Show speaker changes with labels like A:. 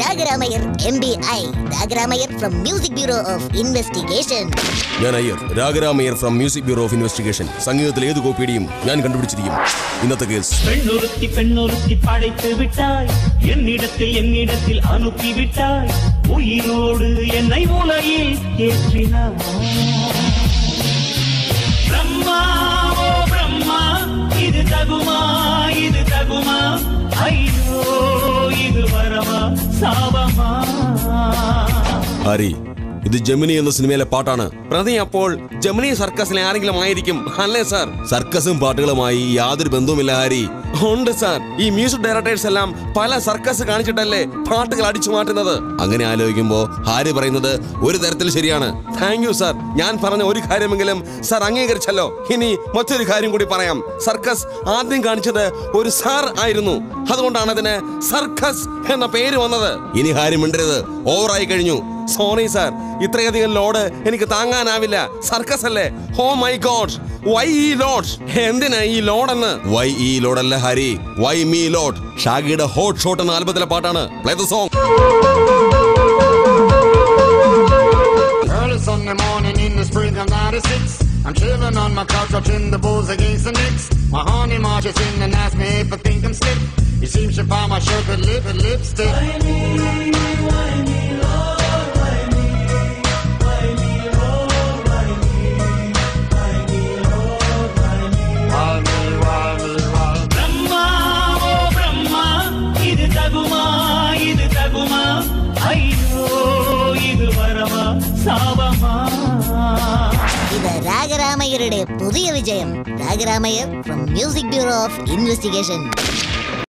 A: Ragaramayyar MBI, Ragaramaiyer from music bureau of investigation.
B: ഞാൻ Iyer, Ragaramaiyer from music bureau of investigation. സംഗീതത്തിൽ ഏത് കോപ്പിയുടെയും ഞാൻ കണ്ടുപിടിച്ചിരിക്കും. ഇന്നത്തെ കേസ്
C: പെണ്ണൊരുത്തി പടയ്ക്ക് വിട്ടായി, എന്നിടത്തിൽ അനുപ്പി വിട്ടായി, ഉയിരോട് എന്നെ ഉലയിൽ ഏற்றினாய். ബ്രഹ്മാ ഓ ബ്രഹ്മാ, ഇത് തകുമാ അയ്യോ ഇത് വരമാ സാപമാ.
B: ഹരി, ഇത് ജെമിനി എന്ന സിനിമയിലെ പാട്ടാണ്. പ്രതി അപ്പോൾ ജെമിനി സർക്കസിലെ ആരെങ്കിലും ആയിരിക്കും അല്ലേ സാർ? സർക്കസും പാട്ടുകളുമായി യാതൊരു ബന്ധവുമില്ല ഹരി. ഉണ്ട് സാർ. ഈ മ്യൂസിക് ഡയറക്ടേഴ്സ് എല്ലാം പല സർക്കസ് കാണിച്ചിട്ടല്ലേ പാട്ടുകൾ അടിച്ചു മാറ്റുന്നത്. അങ്ങനെ ആലോചിക്കുമ്പോ ഹാരി പറയുന്നത് ഒരു തരത്തിൽ ശരിയാണ്. Thank you sir. ഞാൻ പറഞ്ഞ ഒരു കാര്യമെങ്കിലും സാർ അംഗീകരിച്ചല്ലോ. ഇനി മറ്റൊരു കാര്യം കൂടി പറയാം. സർക്കസ് ആദ്യം കാണിച്ചത് ഒരു സാർ ആയിരുന്നു. അതുകൊണ്ടാണ് അതിന് സർക്കസ് എന്ന പേര് വന്നത്. ഇനി ഹാരി മിണ്ടരുത്, ഓവറായി കഴിഞ്ഞു. സോറി സാർ, ഇത്രയധികം ലോഡ് എനിക്ക് താങ്ങാനാവില്ല. സർക്കസ് അല്ലേ? ഓ മൈ ഗോഡ്, വൈ ഈ ലോഡ്? എന്തിനാ ഈ ലോഡ് എന്ന്? വൈ ഈ ലോഡ് അല്ല ഹരി, വൈ മീ ലോഡ്. ഷാഗിയുടെ ഹോട്ട് ഷോട്ട് എന്ന ആൽബത്തിലെ പാട്ടാണ്. Play the song.
D: Early Sunday morning in the spring of '96, I'm chilling on my couch watching the Bulls against the Knicks. My honey marches in and asks me if I think I'm slick. It seems she found my sugar lip and lipstick. Why me, Lord, why me, why me, Lord, why me, why me, Lord, why me, why me, why me, why me.
C: Brahma, oh Brahma, idu taguma ayyo idu varama saavama.
A: ഇത് രാഗരാമയ്യരുടെ പുതിയ വിജയം. Ragaramayyar from music bureau of investigation.